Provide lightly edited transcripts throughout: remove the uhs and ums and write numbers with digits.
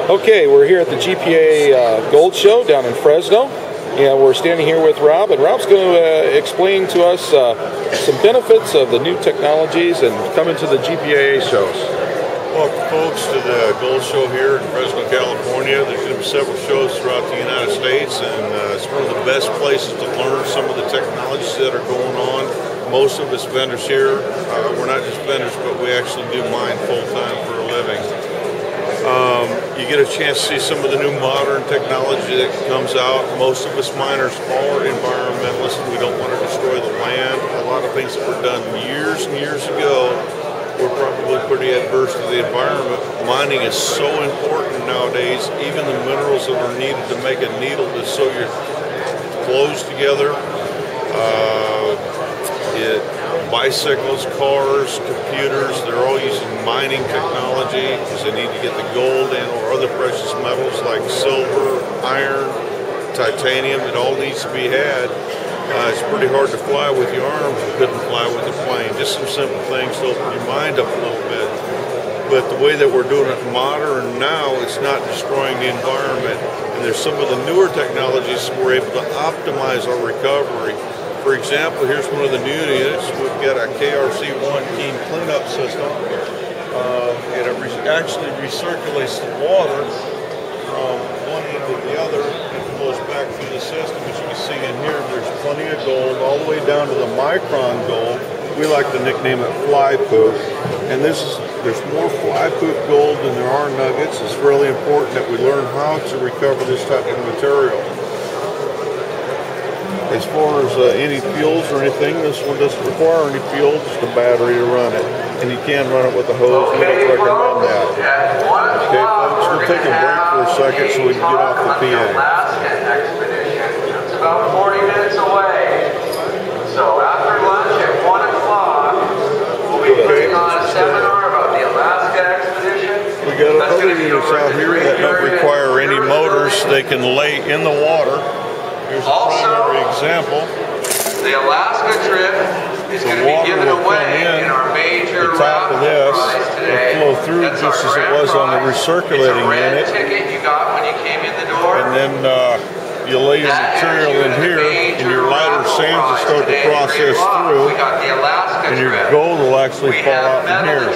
Okay, we're here at the GPA Gold Show down in Fresno, and we're standing here with Rob, and Rob's going to explain to us some benefits of the new technologies and coming to the GPA shows. Welcome, folks, to the Gold Show here in Fresno, California. There's going to be several shows throughout the United States, and it's one of the best places to learn some of the technologies that are going on. Most of us vendors here, we're not just vendors, but we actually do mine full-time for a living. You get a chance to see some of the new modern technology that comes out. Most of us miners are environmentalists. We don't want to destroy the land. A lot of things that were done years and years ago were probably pretty adverse to the environment. Mining is so important nowadays. Even the minerals that are needed to make a needle to sew your clothes together. Bicycles, cars, computers, they're all using mining technology because they need to get the gold and or other precious metals like silver, iron, titanium. It all needs to be had. It's pretty hard to fly with your arms. You couldn't fly with a plane. Just some simple things to open your mind up a little bit. But the way that we're doing it modern now, it's not destroying the environment. And there's some of the newer technologies we're able to optimize our recovery. For example, here's one of the new units. We've got a KRC-1 Keen cleanup system. It actually recirculates the water from one end to the other and flows back through the system. As you can see in here, there's plenty of gold all the way down to the micron gold. We like to nickname it fly poop. And there's more fly poop gold than there are nuggets. It's really important that we learn how to recover this type of material. As far as any fuels or anything, this one doesn't require any fuel, just a battery to run it. And you can run it with a hose. We don't recommend that. Okay, folks, we'll take a break for a second so we can get off the PA. It's about 40 minutes away. So after lunch at 1 o'clock, we'll be putting on a seminar about the Alaska expedition. We got other units out here that don't require any motors. They can lay in the water. Here's a primary example. The Alaska trip is going to be given away in our major the top of this will flow through just as it was on the recirculating unit. Ticket you got when you came in the door. And then you lay your material in here, and your lighter sands will start to process through, and your gold will actually fall out in here.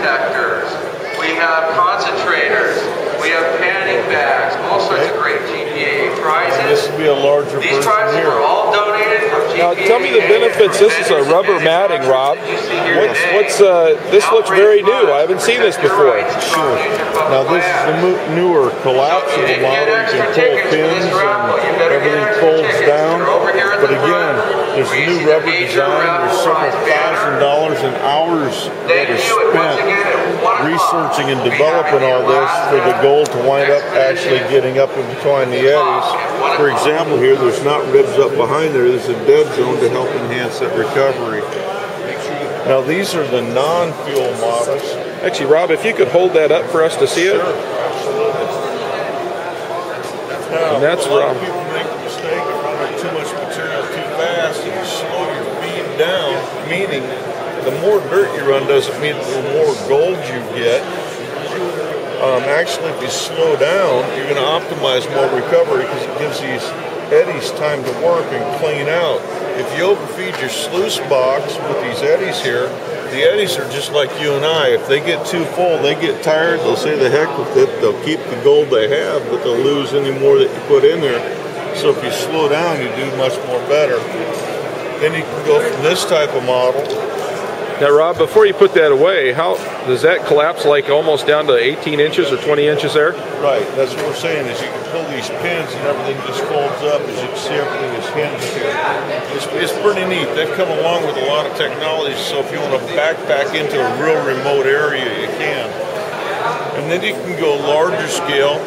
We have concentrators. We have panning bags. All sorts of great GPA prizes. And this will be a larger version here. These prizes are all donated from GPA. Now, tell me the benefits. This is a rubber matting, Rob. This looks very new. I haven't seen this before. Sure. Now, this is the newer collapsible model. You can pull pins and everything folds down. But again, there's a new rubber design. There's several $1,000s and hours that are spent researching and developing all this for the gold to wind up actually getting up in between the eddies. For example, here, there's not ribs up behind there. There's a dead zone to help enhance that recovery. Now, these are the non-fuel models. Actually, Rob, if you could hold that up for us to see it. Sure, absolutely. Now, and that's a lot of people make the mistake of running too much material too fast and you slow your bead down, meaning the more dirt you run doesn't mean the more gold you get. Actually, if you slow down, you're going to optimize more recovery because it gives these eddies time to work and clean out. If you overfeed your sluice box with these eddies here, the eddies are just like you and I. If they get too full, they get tired, they'll say the heck with it, they'll keep the gold they have, but they'll lose any more that you put in there. So if you slow down, you do much more better. Then you can go from this type of model. Now, Rob, before you put that away, how does that collapse like almost down to 18 inches or 20 inches there? Right, that's what we're saying is you can pull these pins and everything just folds up. As you can see, everything is hinged here. It's pretty neat. They've come along with a lot of technology, so if you want to backpack into a real remote area, you can. And then you can go larger scale.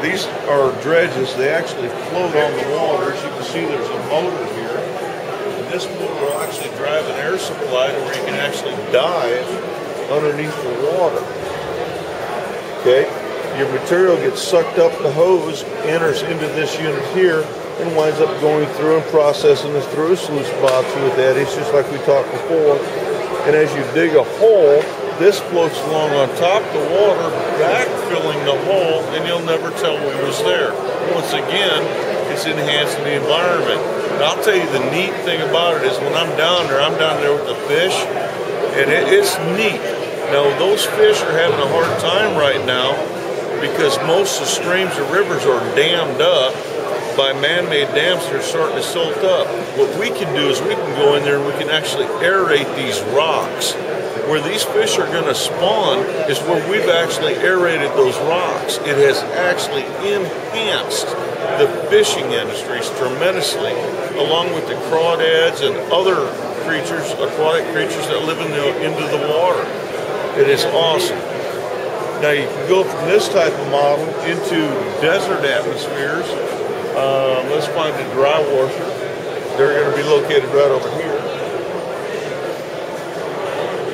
These are dredges. They actually float on the water. As you can see, there's a motor here. This motor will actually drive an air supply to where you can actually dive underneath the water. Okay, your material gets sucked up the hose, enters into this unit here, and winds up going through and processing this through a sluice box with eddies, just like we talked before. And as you dig a hole, this floats along on top of the water, backfilling the hole, and you'll never tell we was there. Once again, it's enhancing the environment. And I'll tell you the neat thing about it is when I'm down there with the fish, and it's neat. Now, those fish are having a hard time right now because most of the streams and rivers are dammed up by man-made dams that are starting to silt up. What we can do is we can go in there and we can actually aerate these rocks. Where these fish are going to spawn is where we've actually aerated those rocks. It has actually enhanced the fishing industries tremendously, along with the crawdads and other creatures, aquatic creatures that live into the water. It is awesome. Now you can go from this type of model into desert atmospheres. Let's find a dry washer. They're going to be located right over here.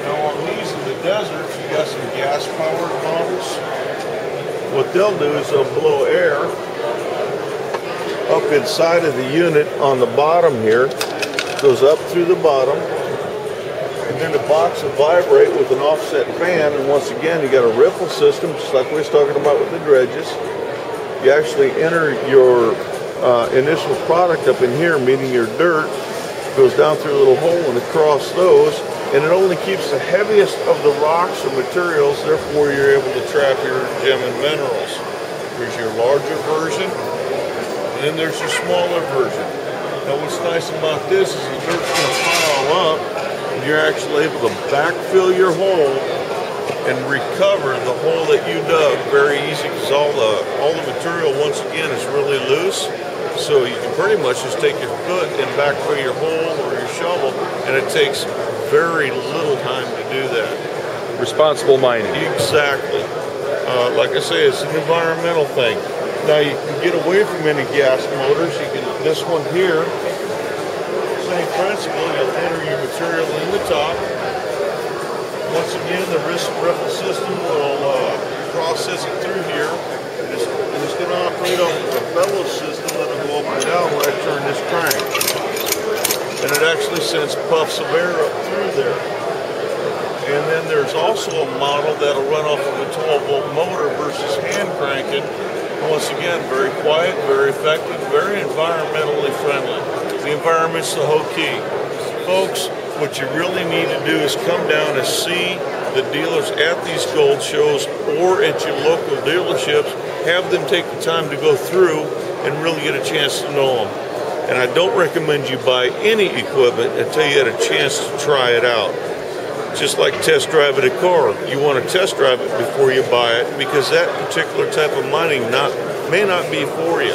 Now on these in the desert, you got some gas-powered models. What they'll do is they'll blow air up inside of the unit on the bottom here. Goes up through the bottom. And then the box will vibrate with an offset fan. And once again, you got a ripple system, just like we was talking about with the dredges. You actually enter your initial product up in here, meaning your dirt, goes down through a little hole and across those, and it only keeps the heaviest of the rocks or materials, therefore you're able to trap your gem and minerals. There's your larger version, and then there's your smaller version. Now what's nice about this is the dirt's going to pile up, and you're actually able to backfill your hole and recover the hole that you dug very easy, because all the material once again is really loose. So you can pretty much just take your foot and backfill your hole or your shovel, and it takes very little time to do that. Responsible mining. Exactly. Like I say, it's an environmental thing. Now you can get away from any gas motors. You can. This one here, same principle. You'll enter your material in the top. Once again, the ripple system will process it through here, and it's going to operate off of a bellows system that will go up and down when I turn this crank. And it actually sends puffs of air up through there. And then there's also a model that'll run off of a 12-volt motor versus hand cranking. Once again, very quiet, very effective, very environmentally friendly. The environment's the whole key. Folks, what you really need to do is come down and see the dealers at these gold shows or at your local dealerships. Have them take the time to go through and really get a chance to know them. And I don't recommend you buy any equipment until you had a chance to try it out. Just like test driving a car. You want to test drive it before you buy it, because that particular type of mining may not be for you.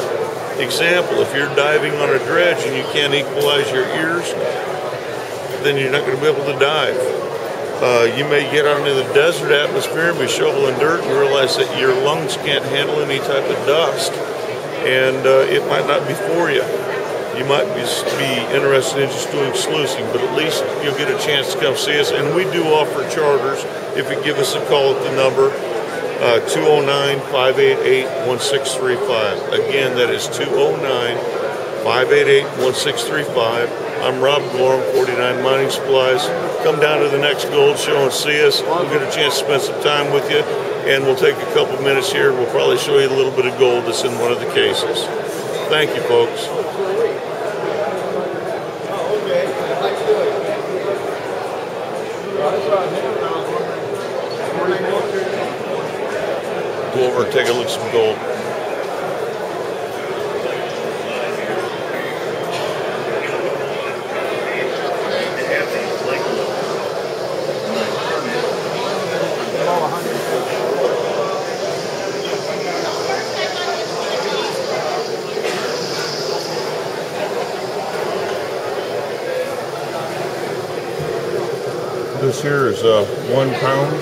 Example, if you're diving on a dredge and you can't equalize your ears, then you're not going to be able to dive. You may get out into the desert atmosphere and be shoveling dirt and realize that your lungs can't handle any type of dust, and it might not be for you. You might be interested in just doing sluicing, but at least you'll get a chance to come see us. And we do offer charters if you give us a call at the number 209-588-1635. Again, that is 209-588-1635. I'm Rob Gorham, 49 Mining Supplies. Come down to the next gold show and see us. We'll get a chance to spend some time with you, and we'll take a couple minutes here. We'll probably show you a little bit of gold that's in one of the cases. Thank you, folks. Go over and take a look at some gold. This here is 1 pound,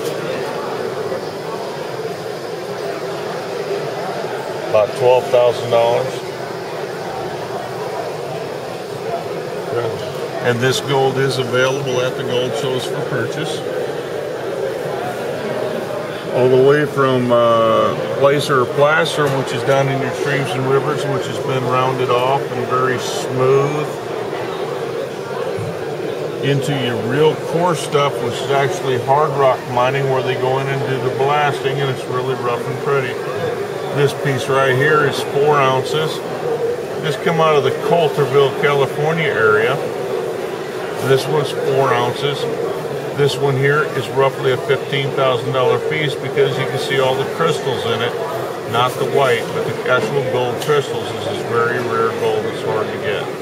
about $12,000. And this gold is available at the gold shows for purchase. All the way from placer or placer, which is down in your streams and rivers, which has been rounded off and very smooth, into your real core stuff, which is actually hard rock mining, where they go in and do the blasting, and it's really rough and pretty. This piece right here is 4 ounces. This come out of the Coulterville, California area. This one's 4 ounces. This one here is roughly a $15,000 piece because you can see all the crystals in it, not the white, but the actual gold crystals. This is very rare gold. It's hard to get.